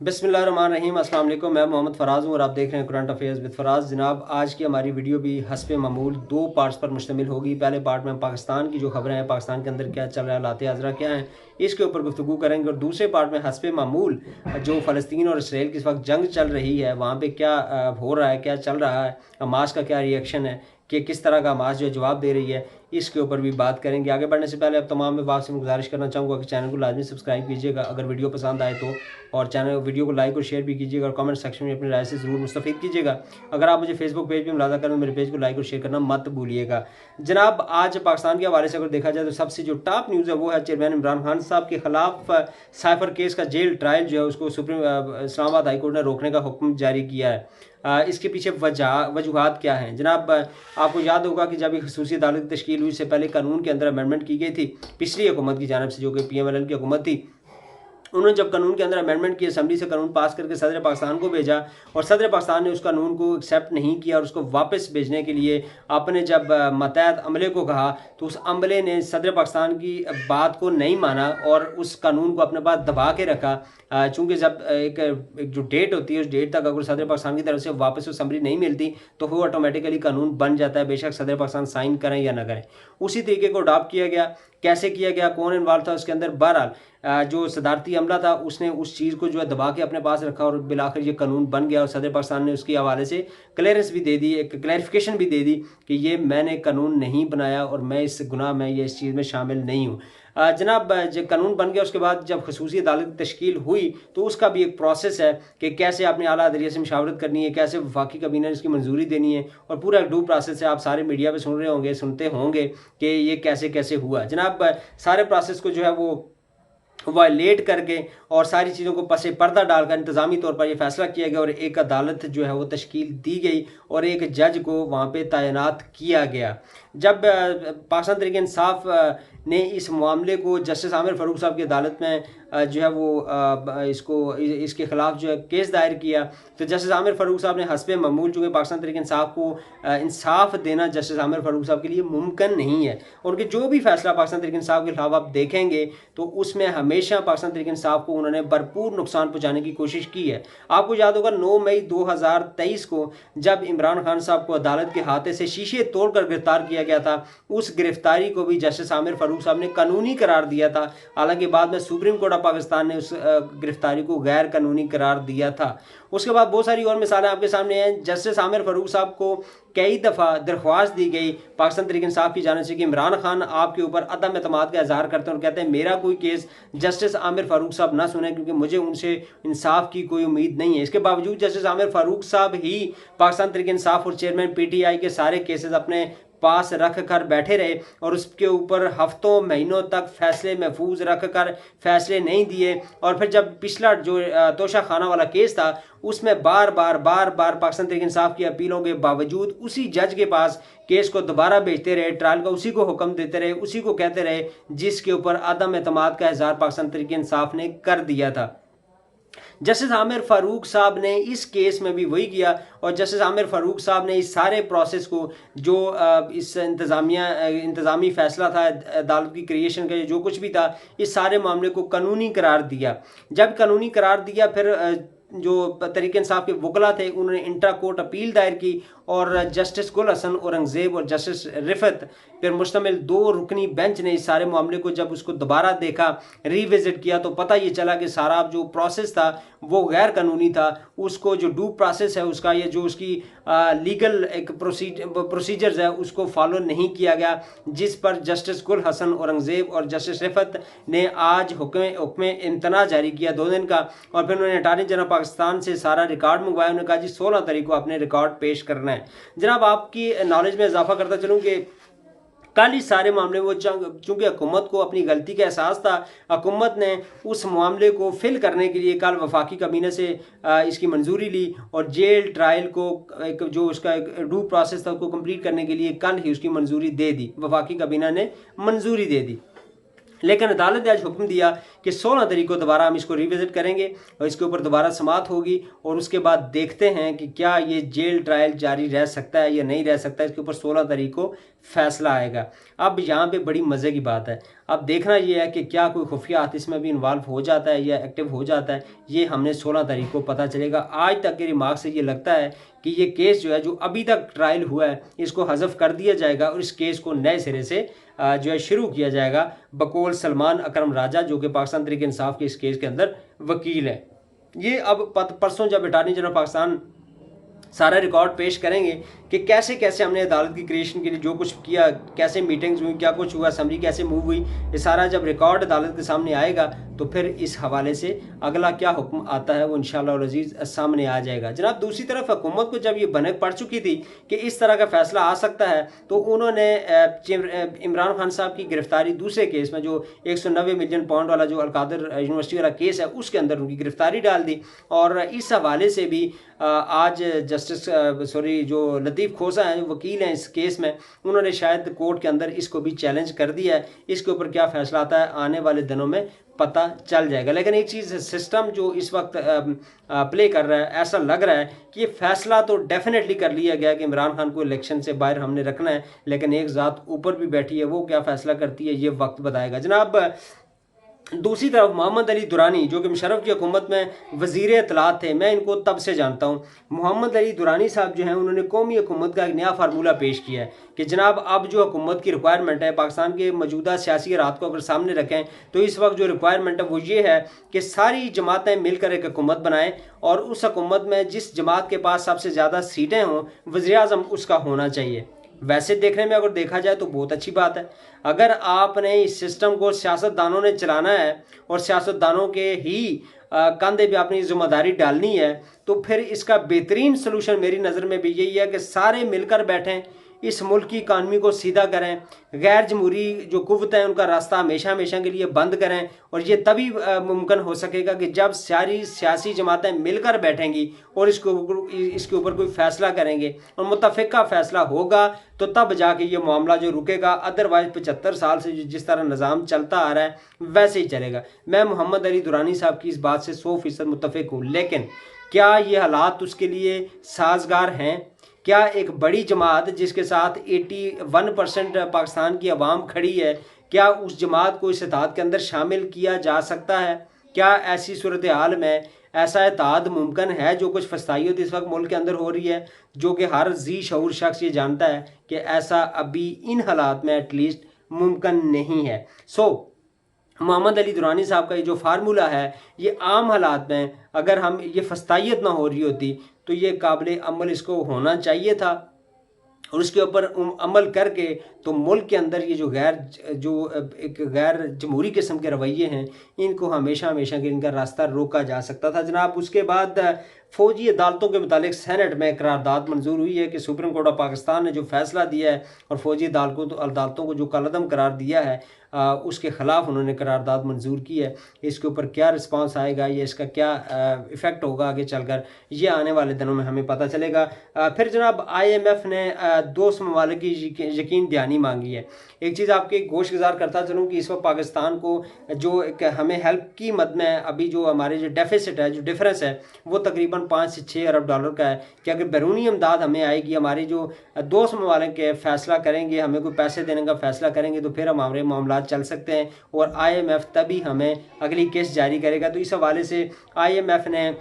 बिस्मिल्लाहिर्रहमानिर्रहीम। अस्सलाम वालेकुम। मैं मोहम्मद फ़राज़ हूँ और आप देख रहे हैं करंट अफेयर्स विद फ़राज़। जनाब, आज की हमारी वीडियो भी हस्बे मामूल दो पार्ट्स पर मुश्तमिल होगी। पहले पार्ट में पाकिस्तान की जो खबरें हैं, पाकिस्तान के अंदर क्या चल रहा है, हालात हाज़रा क्या हैं, इसके ऊपर गुफ्तगू करेंगे। और दूसरे पार्ट में हस्बे मामूल जो फ़लस्तीन और इसराइल की इस वक्त जंग चल रही है, वहाँ पर क्या हो रहा है, क्या चल रहा है, हमास का क्या रिएक्शन है, कि किस तरह का हमास जो है जवाब दे रही है, इसके ऊपर भी बात करेंगे। आगे बढ़ने से पहले अब तमाम मैं बात से गुजारिश करना चाहूँगा कि चैनल को लाजमी सब्सक्राइब कीजिएगा अगर वीडियो पसंद आए तो, और चैनल वीडियो को लाइक और शेयर भी कीजिएगा और कमेंट सेक्शन में अपनी राय से ज़रूर मुस्तफ़ीद कीजिएगा। अगर आप मुझे फेसबुक पेज पर मुलाज़ा करें तो मेरे पेज को लाइक और शेयर करना मत भूलिएगा। जनाब, आज पाकिस्तान के हवाले से अगर देखा जाए तो सबसे जो टॉप न्यूज़ है वो है चेयरमैन इमरान खान साहब के खिलाफ साइफर केस का जेल ट्रायल जो है उसको इस्लामाबाद हाई कोर्ट ने रोकने का हुक्म जारी किया है। इसके पीछे वजूहात क्या हैं जनाब? आपको याद होगा कि जब एक खसूसी अदालत की तश्कील हुई, इससे पहले कानून के अंदर अमेंडमेंट की गई थी पिछली हुकूमत की जानिब से, जो कि PMLN की हुकूमत थी। उन्होंने जब कानून के अंदर अमेंडमेंट की, असम्बली से कानून पास करके सदर पाकिस्तान को भेजा और सदर पाकिस्तान ने उस कानून को एक्सेप्ट नहीं किया और उसको वापस भेजने के लिए आपने जब मतहत अमले को कहा तो उस अमले ने सदर पाकिस्तान की बात को नहीं माना और उस कानून को अपने पास दबा के रखा। चूँकि जब एक जो डेट होती है उस डेट तक अगर सदर पाकिस्तान की तरफ से वापस असम्बली नहीं मिलती तो वो ऑटोमेटिकली कानून बन जाता है, बेशक सदर पाकिस्तान साइन करें या ना करें। उसी तरीके को अडॉप्ट किया गया। कैसे किया गया, कौन इन्वॉल्व था उसके अंदर? बहरहाल जो सदारती अमला था उसने उस चीज़ को जो है दबा के अपने पास रखा और बिलाखिर ये कानून बन गया और सदर पाकिस्तान ने उसके हवाले से क्लियरेंस भी दे दी, एक क्लैरिफिकेशन भी दे दी कि ये मैंने कानून नहीं बनाया और मैं इस गुनाह में या इस चीज़ में शामिल नहीं हूँ। जनाब, जब कानून बन गया उसके बाद जब खसूसी अदालत की तश्कील हुई तो उसका भी एक प्रोसेस है कि कैसे आपने आला अदलिया से मशावरत करनी है, कैसे वफाकी काबीना ने इसकी मंजूरी देनी है, और पूरा ड्यू प्रोसेस है। आप सारे मीडिया पे सुन रहे होंगे, सुनते होंगे कि ये कैसे कैसे हुआ। जनाब, सारे प्रोसेस को जो है वो वायलेट करके और सारी चीज़ों को पसे पर्दा डालकर इंतज़ामी तौर पर यह फैसला किया गया और एक अदालत जो है वो तश्कील दी गई और एक जज को वहाँ पे तैनात किया गया। जब पाकिस्तान तहरीक इंसाफ ने इस मामले को जस्टिस आमिर फ़ारूक साहब की अदालत में जो है वो इसके ख़िलाफ़ जो है केस दायर किया, तो जस्टिस आमिर फ़ारूक साहब ने हस्बे मामूल, चूँकि पाकिस्तान तहरीक इंसाफ को इंसाफ देना जस्टिस आमिर फ़ारूक साहब के लिए मुमकिन नहीं है। उनके जो भी फैसला पाकिस्तान तहरीक इंसाफ के खिलाफ आप देखेंगे तो उसमें हमेशा पाकिस्तान तहरीक इंसाफ को उन्होंने भरपूर नुकसान पहुँचाने की कोशिश की है। आपको याद होगा 9 मई 2023 को जब इमरान खान साहब को अदालत के हाथे से शीशे तोड़कर गिरफ्तार किया गया था, उस गिरफ्तारी को भी जस्टिस आमिर फ़ारूक साहब ने कानूनी करार दिया था। हालांकि बाद में सुप्रीम कोर्ट ऑफ पाकिस्तान ने उस गिरफ्तारी को गैर कानूनी करार दिया था। उसके बाद बहुत सारी और मिसालें आपके सामने हैं। जस्टिस आमिर फ़ारूक साहब को कई दफ़ा दरख्वास्त दी गई पाकिस्तान तहरीक इंसाफ की जानिब से कि इमरान खान आपके ऊपर अदम एतमाद का इजहार करते हैं और कहते हैं मेरा कोई केस जस्टिस आमिर फ़ारूक साहब ना सुने क्योंकि मुझे उनसे इंसाफ की कोई उम्मीद नहीं है। इसके बावजूद जस्टिस आमिर फ़ारूक साहब ही पाकिस्तान तहरीक इंसाफ और चेयरमैन PTI के सारे केसेस अपने पास रख कर बैठे रहे और उसके ऊपर हफ्तों महीनों तक फैसले महफूज रख कर फैसले नहीं दिए। और फिर जब पिछला जो तोशा खाना वाला केस था उसमें बार बार पाकिस्तान तहरीक इंसाफ की अपीलों के बावजूद उसी जज के पास केस को दोबारा भेजते रहे, ट्रायल का उसी को हुक्म देते रहे, उसी को कहते रहे जिसके ऊपर अदम एतमाद का इजहार पाकिस्तान तहरीक इंसाफ ने कर दिया था। जस्टिस आमिर फ़ारूक साहब ने इस केस में भी वही किया और जस्टिस आमिर फ़ारूक साहब ने इस सारे प्रोसेस को जो इस इंतज़ामी फ़ैसला था अदालत की क्रिएशन का जो कुछ भी था, इस सारे मामले को कानूनी करार दिया। जब कानूनी करार दिया फिर जो तहरीक इंसाफ के वकला थे उन्होंने इंट्रा कोर्ट अपील दायर की और जस्टिस गुल हसन औरंगज़ेब और जस्टिस रिफत पर मुश्तमिल 2 रुकनी बेंच ने इस सारे मामले को जब उसको दोबारा देखा, रिविज़िट किया, तो पता ये चला कि सारा जो प्रोसेस था वो गैर कानूनी था। उसको जो ड्यू प्रोसेस है उसका, ये जो उसकी लीगल एक प्रोसीजर्स है उसको फॉलो नहीं किया गया, जिस पर जस्टिस गुल हसन औरंगज़ेब और जस्टिस रिफत ने आज हुक्म इम्तना जारी किया 2 दिन का। और फिर उन्होंने अटॉर्नी जनरल पाकिस्तान से सारा रिकॉर्ड मंगवाया। उन्होंने कहा जी 16 तारीख को आपने रिकॉर्ड पेश करना है। जनाब, आपकी नॉलेज में इजाफा करता चलूँ कि कल ही सारे मामले वो चूँकि हुकूमत को अपनी गलती का एहसास था, हुकूमत ने उस मामले को फिल करने के लिए कल वफाकी काबीना से इसकी मंजूरी ली और जेल ट्रायल को एक जो उसका एक ड्यू प्रोसेस था उसको कंप्लीट करने के लिए कल ही उसकी मंजूरी दे दी, वफाकी काबीना ने मंजूरी दे दी। लेकिन अदालत ने आज हुक्म दिया कि 16 तारीख को दोबारा हम इसको रिविज़िट करेंगे और इसके ऊपर दोबारा समाअत होगी और उसके बाद देखते हैं कि क्या ये जेल ट्रायल जारी रह सकता है या नहीं रह सकता है। इसके ऊपर 16 तारीख को फैसला आएगा। अब यहाँ पे बड़ी मज़े की बात है, अब देखना ये है कि क्या कोई खुफिया हाथ इसमें भी इन्वॉल्व हो जाता है या एक्टिव हो जाता है, ये हमने 16 तारीख को पता चलेगा। आज तक के रिमार्क से ये लगता है कि ये केस जो है, जो अभी तक ट्रायल हुआ है, इसको हज़फ कर दिया जाएगा और इस केस को नए सिरे से जो है शुरू किया जाएगा बकौल सलमान अकरम राजा, जो कि पाकिस्तान तहरीक इंसाफ के इस केस के अंदर वकील है। ये अब परसों जब अटॉर्नी जनरल पाकिस्तान सारा रिकॉर्ड पेश करेंगे कि कैसे कैसे हमने अदालत की क्रिएशन के लिए जो कुछ किया, कैसे मीटिंग्स हुई, क्या कुछ हुआ, असम्बली कैसे मूव हुई, ये सारा जब रिकॉर्ड अदालत के सामने आएगा तो फिर इस हवाले से अगला क्या हुक्म आता है वो इंशाअल्लाह अज़ीज़ सामने आ जाएगा। जनाब दूसरी तरफ हुकूमत को जब ये भनक पड़ चुकी थी कि इस तरह का फैसला आ सकता है, तो उन्होंने इमरान खान साहब की गिरफ्तारी दूसरे केस में, जो 190 मिलियन पाउंड वाला जो अलकादर यूनिवर्सिटी वाला केस है, उसके अंदर उनकी गिरफ्तारी डाल दी। और इस हवाले से भी आज जो लतीफ़ खोसा हैं, जो वकील हैं इस केस में, उन्होंने शायद कोर्ट के अंदर इसको भी चैलेंज कर दिया है। इसके ऊपर क्या फ़ैसला आता है आने वाले दिनों में पता चल जाएगा। लेकिन एक चीज़, सिस्टम जो इस वक्त प्ले कर रहा है, ऐसा लग रहा है कि ये फैसला तो डेफिनेटली कर लिया गया कि इमरान खान को इलेक्शन से बाहर हमने रखना है, लेकिन एक ज़ात ऊपर भी बैठी है, वो क्या फ़ैसला करती है ये वक्त बताएगा। जनाब दूसरी तरफ मोहम्मद अली दुरानी, जो कि मुशर्रफ की हुकूमत में वज़ीर इत्तलात थे, मैं इनको तब से जानता हूँ। मोहम्मद अली दुरानी साहब जो हैं, उन्होंने कौमी हुकूमत का एक नया फार्मूला पेश किया है कि जनाब अब जो हुकूमत की रिक्वायरमेंट है, पाकिस्तान के मौजूदा सियासी हालात को अगर सामने रखें तो इस वक्त जो रिक्वायरमेंट है वो ये है कि सारी जमातें मिलकर एक हुकूमत बनाएं और उस हुकूमत में जिस जमात के पास सबसे ज़्यादा सीटें हों, वज़ीर-ए-आज़म उसका होना चाहिए। वैसे देखने में अगर देखा जाए तो बहुत अच्छी बात है। अगर आपने इस सिस्टम को सियासतदानों ने चलाना है और सियासतदानों के ही कंधे पे अपनी जिम्मेदारी डालनी है, तो फिर इसका बेहतरीन सलूशन मेरी नज़र में भी यही है कि सारे मिलकर बैठें, इस मुल्क की इकानमी को सीधा करें, गैर जमहूरी जो कुव्वत हैं उनका रास्ता हमेशा हमेशा के लिए बंद करें। और ये तभी मुमकिन हो सकेगा कि जब सारी सियासी जमातें मिलकर बैठेंगी और इसके ऊपर कोई फ़ैसला करेंगे और मुतफ़िका फ़ैसला होगा, तो तब जाके ये मामला जो रुकेगा। अदरवाइज़ 75 साल से जिस तरह निज़ाम चलता आ रहा है वैसे ही चलेगा। मैं मोहम्मद अली दुरानी साहब की इस बात से 100% मुत्तफ़िक हूँ, लेकिन क्या ये हालात उसके लिए साजगार हैं? क्या एक बड़ी जमात जिसके साथ 81% पाकिस्तान की आवाम खड़ी है, क्या उस जमात को इस इत्तेहाद के अंदर शामिल किया जा सकता है? क्या ऐसी सूरत हाल में ऐसा इत्तेहाद मुमकिन है? जो कुछ फसाइयत इस वक्त मुल्क के अंदर हो रही है, जो कि हर जी शऊर शख्स ये जानता है कि ऐसा अभी इन हालात में एटलीस्ट मुमकिन नहीं है। मोहम्मद अली दुरानी साहब का ये जो फार्मूला है, ये आम हालात में अगर हम ये फस्तायत ना हो रही होती तो ये काबिल अमल इसको होना चाहिए था, और उसके ऊपर अमल करके तो मुल्क के अंदर ये जो एक गैर जमहूरी किस्म के रवैये हैं, इनको हमेशा हमेशा के इनका रास्ता रोका जा सकता था। जनाब उसके बाद फ़ौजी अदालतों के मुतालिक सेनेट में करारदाद मंजूर हुई है कि सुप्रीम कोर्ट ऑफ पाकिस्तान ने जो फैसला दिया है और फ़ौजी अदालतों को जो कलअदम करार दिया है, उसके ख़िलाफ़ उन्होंने करारदाद मंजूर की है। इसके ऊपर क्या रिस्पांस आएगा या इसका क्या इफ़ेक्ट होगा आगे चलकर, ये आने वाले दिनों में हमें पता चलेगा। फिर जनाब IMF ने दोस्त ममालिक की यकीन दहानी मांगी है। एक चीज़ आपके गोश गुजार करता चलूँ कि इस वक्त पाकिस्तान को जो एक हमें हेल्प की मद में अभी जो हमारे जो डेफिसिट है, जो डिफरेंस है, वो तकरीबन 5 से 6 अरब डॉलर का है कि अगर बैरूनी इमदाद हमें आएगी, हमारे जो दोस्त ममालिक के फ़ैसला करेंगे, हमें कोई पैसे देने का फ़ैसला करेंगे, तो फिर हमारे मामला चल सकते हैं और IMF तभी हमें अगली किस्त जारी करेगा। तो इस हवाले से IMF ने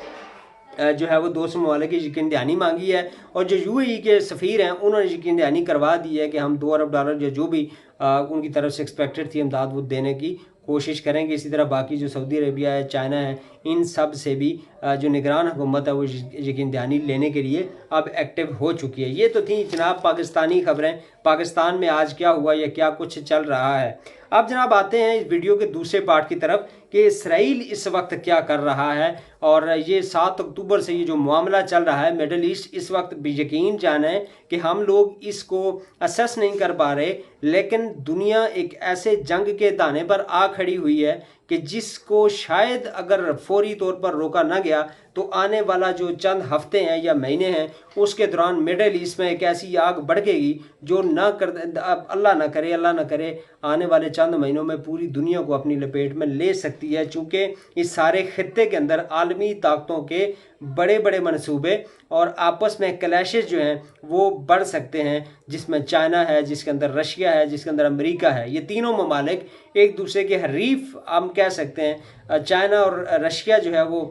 जो है वो दोस्त ममालिक की यकीन दहानी मांगी है और जो UAE के सफ़ीर हैं उन्होंने यकीन दहानी करवा दी है कि हम 2 अरब डॉलर जो भी उनकी तरफ से एक्सपेक्टेड थी इमदाद वो देने की कोशिश करेंगे। इसी तरह बाकी जो सऊदी अरेबिया है, चाइना है, इन सब से भी जो निगरान हुकूमत है वो यकीन दहानी लेने के लिए अब एक्टिव हो चुकी है। ये तो थी जनाब पाकिस्तानी खबरें, पाकिस्तान में आज क्या हुआ या क्या कुछ चल रहा है। अब जनाब आते हैं इस वीडियो के दूसरे पार्ट की तरफ कि इसराइल इस वक्त क्या कर रहा है। और ये 7 अक्टूबर से ये जो मामला चल रहा है मिडल ईस्ट, इस वक्त भी यकीन जाने कि हम लोग इसको असेस नहीं कर पा रहे, लेकिन दुनिया एक ऐसे जंग के दाने पर आ खड़ी हुई है कि जिसको शायद अगर फौरी तौर पर रोका ना गया तो आने वाला जो चंद हफ्ते हैं या महीने हैं उसके दौरान मिडल ईस्ट में एक ऐसी आग भड़केगी जो अल्लाह ना करे आने वाले चंद महीनों में पूरी दुनिया को अपनी लपेट में ले सकती है, चूँकि इस सारे खित्ते के अंदर आलमी ताकतों के बड़े बड़े मनसूबे और आपस में क्लैशेस जो हैं वो बढ़ सकते हैं, जिसमें चाइना है, जिसके अंदर रशिया है, जिसके अंदर अमेरिका है। ये तीनों ममालिक एक दूसरे के हरीफ हम कह सकते हैं। चाइना और रशिया जो है वो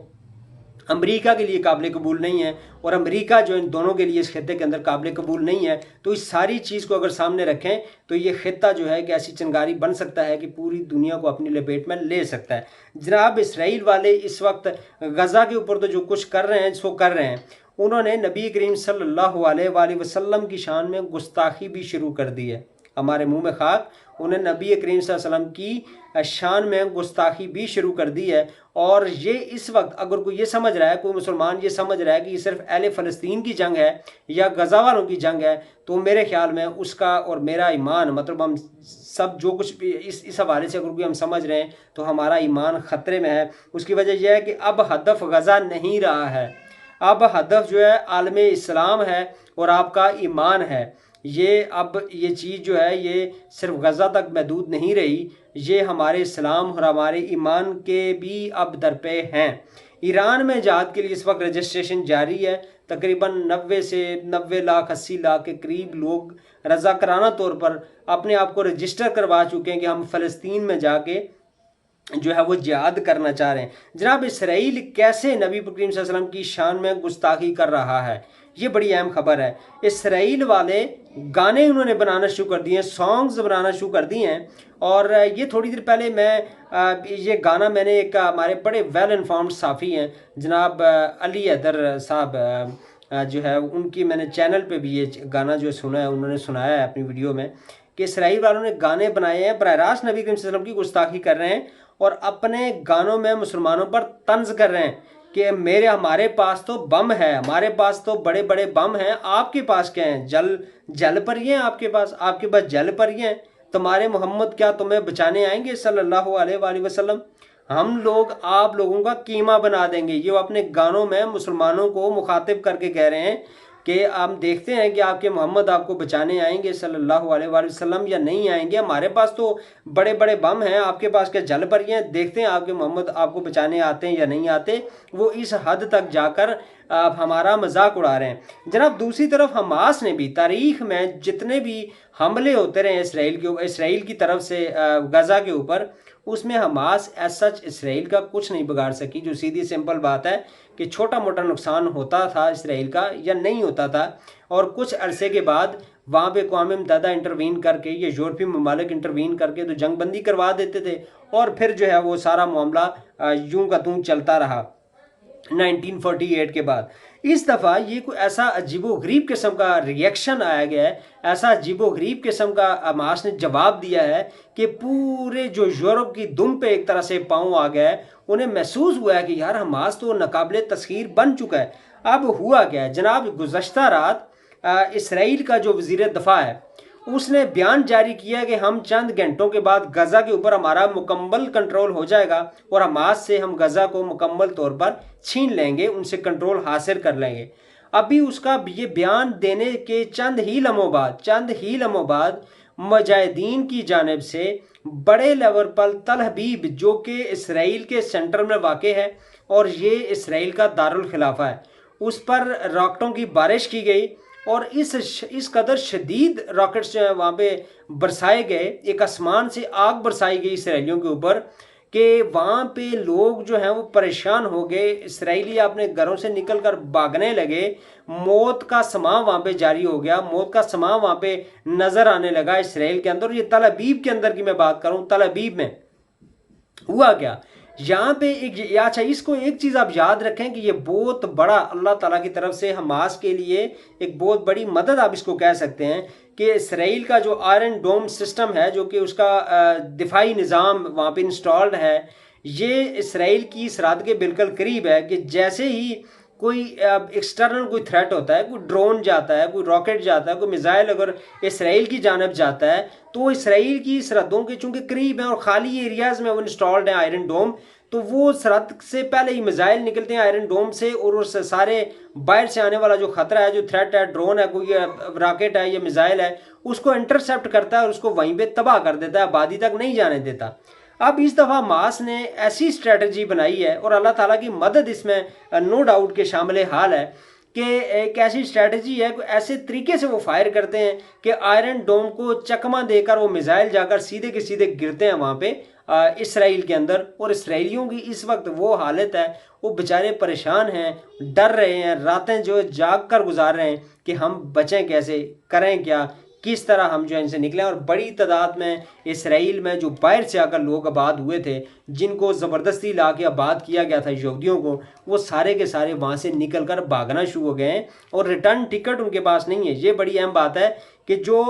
अमेरिका के लिए काबिल कबूल नहीं है और अमेरिका जो इन दोनों के लिए इस खित्ते के अंदर काबिल कबूल नहीं है। तो इस सारी चीज़ को अगर सामने रखें तो ये खित्ता जो है एक ऐसी चिंगारी बन सकता है कि पूरी दुनिया को अपनी लपेट में ले सकता है। जनाब इसराइल वाले इस वक्त गज़ा के ऊपर तो जो कुछ कर रहे हैं सो कर रहे हैं। उन्होंने नबी करीम सल्लल्लाहु अलैहि वसल्लम की शान में गुस्ताखी भी शुरू कर दी है। हमारे मुंह में खाक, उन्हें नबी करीम सल्लल्लाहु अलैहि वसल्लम की शान में गुस्ताखी भी शुरू कर दी है। और ये इस वक्त अगर कोई ये समझ रहा है, कोई मुसलमान ये समझ रहा है कि ये सिर्फ अहले फ़लस्तीन की जंग है या गज़ा वालों की जंग है, तो मेरे ख्याल में उसका और मेरा ईमान, मतलब हम सब जो कुछ भी इस हवाले से अगर कोई हम समझ रहे हैं तो हमारा ईमान ख़तरे में है। उसकी वजह यह है कि अब हदफ गज़ा नहीं रहा है, अब हदफ जो है आलम इस्लाम है और आपका ईमान है। ये अब ये चीज़ जो है ये सिर्फ गज़ा तक महदूद नहीं रही, ये हमारे इस्लाम और हमारे ईमान के भी अब दरपे हैं। ईरान में जहाद के लिए इस वक्त रजिस्ट्रेशन जारी है। तकरीबन 90 से 90 लाख 80 लाख के करीब लोग रज़ाकराना तौर पर अपने आप को रजिस्टर करवा चुके हैं कि हम फ़लस्तीन में जाके जो है वो जिहाद करना चाह रहे हैं। जनाब इसराइल कैसे नबी करीम सल्लल्लाहु अलैहि वसल्लम की शान में गुस्ताखी कर रहा है, ये बड़ी अहम खबर है। इसराइल वाले गाने उन्होंने बनाना शुरू कर दिए हैं, सॉन्ग्स बनाना शुरू कर दिए हैं। और ये थोड़ी देर पहले ये गाना मैंने एक हमारे बड़े वेल इन्फॉर्म्ड साफ़ी हैं जनाब अली हैदर साहब जो है उनकी मैंने चैनल पे भी ये गाना जो सुना है, उन्होंने सुनाया है अपनी वीडियो में कि इसराइल वालों ने गाने बनाए हैं, बरह रास्त नबी करीम सल्लल्लाहु अलैहि वसल्लम की गुस्ताखी कर रहे हैं और अपने गानों में मुसलमानों पर तंज कर रहे हैं कि हमारे पास तो बम है, हमारे पास तो बड़े बड़े बम हैं, आपके पास क्या हैं? जल परियां हैं आपके पास जल परियां हैं। तुम्हारे मोहम्मद क्या तुम्हें बचाने आएंगे सल्लल्लाहु अलैहि वसल्लम? हम लोग आप लोगों का कीमा बना देंगे। ये वो अपने गानों में मुसलमानों को मुखातिब करके कह रहे हैं कि हम देखते हैं कि आपके मोहम्मद आपको बचाने आएंगे सल्लल्लाहु अलैहि वसल्लम या नहीं आएंगे। हमारे पास तो बड़े बड़े बम हैं, आपके पास क्या जल परियां हैं? देखते हैं आपके मोहम्मद आपको बचाने आते हैं या नहीं आते। वो इस हद तक जाकर आप हमारा मजाक उड़ा रहे हैं। जनाब दूसरी तरफ हमास ने भी तारीख में जितने भी हमले होते रहे इसराइल की तरफ से गज़ा के ऊपर, उसमें हमास एज सच इसराइल का कुछ नहीं बिगाड़ सकी। जो सीधी सिंपल बात है कि छोटा मोटा नुकसान होता था इसराइल का या नहीं होता था, और कुछ अरसे के बाद वहाँ पे अक़वाम मुत्तहिदा इंटरवीन करके या यूरोपीय ममालिक इंटरवीन करके तो जंगबंदी करवा देते थे और फिर जो है वो सारा मामला यूं का तूं चलता रहा 1948 के बाद। इस दफ़ा ये कोई ऐसा अजीबोगरीब किस्म का रिएक्शन आया गया है, ऐसा अजीबोगरीब किस्म का हमास ने जवाब दिया है कि पूरे जो यूरोप की दुम पे एक तरह से पाँव आ गया है। उन्हें महसूस हुआ है कि यार हमास तो नाकाबिले तस्खीर बन चुका है। अब हुआ क्या है जनाब, गुज़श्ता रात इसराइल का जो वज़ीर दफ़ा है उसने बयान जारी किया कि हम चंद घंटों के बाद गज़ा के ऊपर हमारा मुकम्मल कंट्रोल हो जाएगा और हमास से हम गज़ा को मुकम्मल तौर पर छीन लेंगे, उनसे कंट्रोल हासिल कर लेंगे। अभी उसका ये बयान देने के चंद ही लम्हों बाद मुजाहिदीन की जानिब से बड़े लेवल पर तल हबीब जो कि इसराइल के सेंटर में वाक़ है और ये इसराइल का दारुल खिलाफा है, उस पर रॉकेटों की बारिश की गई और इस कदर शदीद रॉकेट्स जो है वहाँ पे बरसाए गए, एक आसमान से आग बरसाई गई इसराइलियों के ऊपर कि वहाँ पे लोग जो हैं वो परेशान हो गए। इसराइली अपने घरों से निकलकर भागने लगे, मौत का समा वहाँ पे जारी हो गया, मौत का समा वहाँ पे नज़र आने लगा इसराइल के अंदर। ये तल अबीब के अंदर की मैं बात करूँ, तल अबीब में हुआ क्या यहाँ पे अच्छा इसको एक चीज़ आप याद रखें कि ये बहुत बड़ा अल्लाह ताला की तरफ से हमास के लिए एक बहुत बड़ी मदद आप इसको कह सकते हैं कि इसराइल का जो आयरन डोम सिस्टम है जो कि उसका दिफाई निज़ाम वहाँ पे इंस्टॉल्ड है, ये इसराइल की सरहद के बिल्कुल करीब है कि जैसे ही कोई एक्सटर्नल कोई थ्रेट होता है, कोई ड्रोन जाता है, कोई रॉकेट जाता है, कोई मिसाइल अगर इसराइल की जानब जाता है तो इसराइल की सरहदों के चूँकि करीब हैं और ख़ाली एरियाज़ में वो इंस्टॉल्ड है आयरन डोम, तो वो सरहद से पहले ही मिसाइल निकलते हैं आयरन डोम से, और उस सारे बाहर से आने वाला जो खतरा है, जो थ्रेट है, ड्रोन है, कोई रॉकेट है या मिसाइल है, उसको इंटरसेप्ट करता है और उसको वहीं पे तबाह कर देता है, आबादी तक नहीं जाने देता। अब इस दफ़ा हमास ने ऐसी स्ट्रेटजी बनाई है, और अल्लाह ताला की मदद इसमें नो डाउट के शामिल हाल है, कि एक ऐसी स्ट्रेटजी है, ऐसे तरीके से वो फायर करते हैं कि आयरन डोम को चकमा देकर वो मिसाइल जाकर सीधे के सीधे गिरते हैं वहाँ पे इसराइल के अंदर। और इसराइलियों की इस वक्त वो हालत है, वो बेचारे परेशान हैं, डर रहे हैं, रातें जो जाग कर गुजार रहे हैं कि हम बचें कैसे, करें क्या, किस तरह हम जो है इनसे निकलें। और बड़ी तादाद में इसराइल में जो बाहर से आकर लोग आबाद हुए थे, जिनको ज़बरदस्ती ला के आबाद किया गया था यहूदियों को, वो सारे के सारे वहाँ से निकल कर भागना शुरू हो गए हैं और रिटर्न टिकट उनके पास नहीं है। ये बड़ी अहम बात है कि जो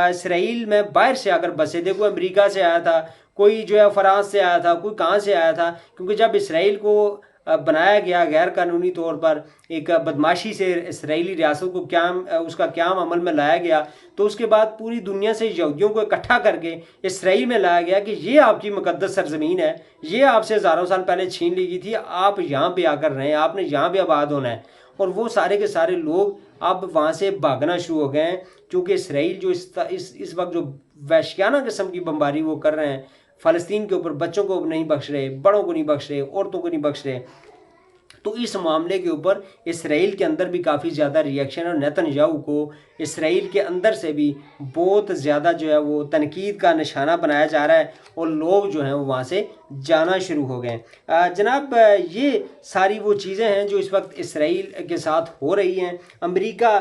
इसराइल में बाहर से आकर बसे थे, कोई अमेरिका से आया था, कोई जो है फ्रांस से आया था, कोई कहाँ से आया था, क्योंकि जब इसराइल को बनाया गया गैर कानूनी तौर पर, एक बदमाशी से इसराइली रियासत को क्याम उसका क्याम अमल में लाया गया, तो उसके बाद पूरी दुनिया से यहूदियों को इकट्ठा करके इसराइल में लाया गया कि ये आपकी मुकद्दस सरजमीन है, ये आपसे हज़ारों साल पहले छीन ली गई थी, आप यहाँ पे आकर रहें, आपने यहाँ पे आबाद होना है। और वो सारे के सारे लोग अब वहाँ से भागना शुरू हो गए हैं, क्योंकि इसराइल जो इस वक्त जो वहशियाना किस्म की बमबारी वो कर रहे हैं फ़लस्तीन के ऊपर, बच्चों को नहीं बख्श रहे, बड़ों को नहीं बख्श रहे, औरतों को नहीं बख्श रहे, तो इस मामले के ऊपर इसराइल के अंदर भी काफ़ी ज़्यादा रिएक्शन है और नेतन्याहू को इसराइल के अंदर से भी बहुत ज़्यादा जो है वो तनकीद का निशाना बनाया जा रहा है, और लोग जो हैं वो वहाँ से जाना शुरू हो गए। जनाब, ये सारी वो चीज़ें हैं जो इस वक्त इसराइल के साथ हो रही हैं। अमेरिका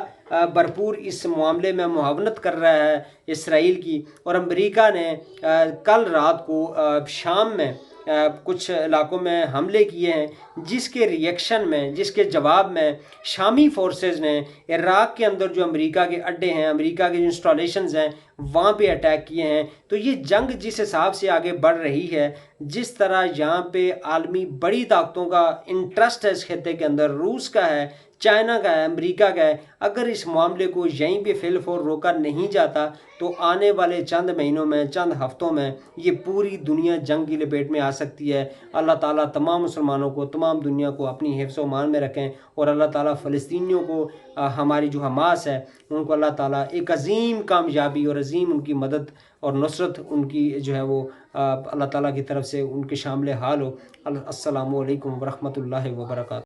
भरपूर इस मामले में मुआवनत कर रहा है इसराइल की, और अमेरिका ने कल रात को शाम में कुछ इलाकों में हमले किए हैं, जिसके रिएक्शन में, जिसके जवाब में शामी फोर्सेस ने इराक़ के अंदर जो अमेरिका के अड्डे हैं, अमेरिका के जो इंस्टॉलेशंस हैं, वहाँ पे अटैक किए हैं। तो ये जंग जिस हिसाब से आगे बढ़ रही है, जिस तरह यहाँ पे आलमी बड़ी ताकतों का इंटरेस्ट है इस खत्े के अंदर, रूस का है, चाइना का है, अमेरिका का है, अगर इस मामले को यहीं पे फिलफोर रोका नहीं जाता तो आने वाले चंद महीनों में, चंद हफ्तों में ये पूरी दुनिया जंग की लपेट में आ सकती है। अल्लाह ताला तमाम मुसलमानों को, तमाम दुनिया को अपनी हिफ्ज़ व मान में रखें, और अल्लाह ताला फ़लस्तीनियों को, हमारी जो हमास है, उनको अल्लाह ताला एक अज़ीम कामयाबी और अज़ीम उनकी मदद और नुसरत उनकी जो है वो अल्लाह ताला की तरफ से उनके शामिल हाल हो। अस्सलामु अलैकुम व रहमतुल्लाहि व बरकातहू।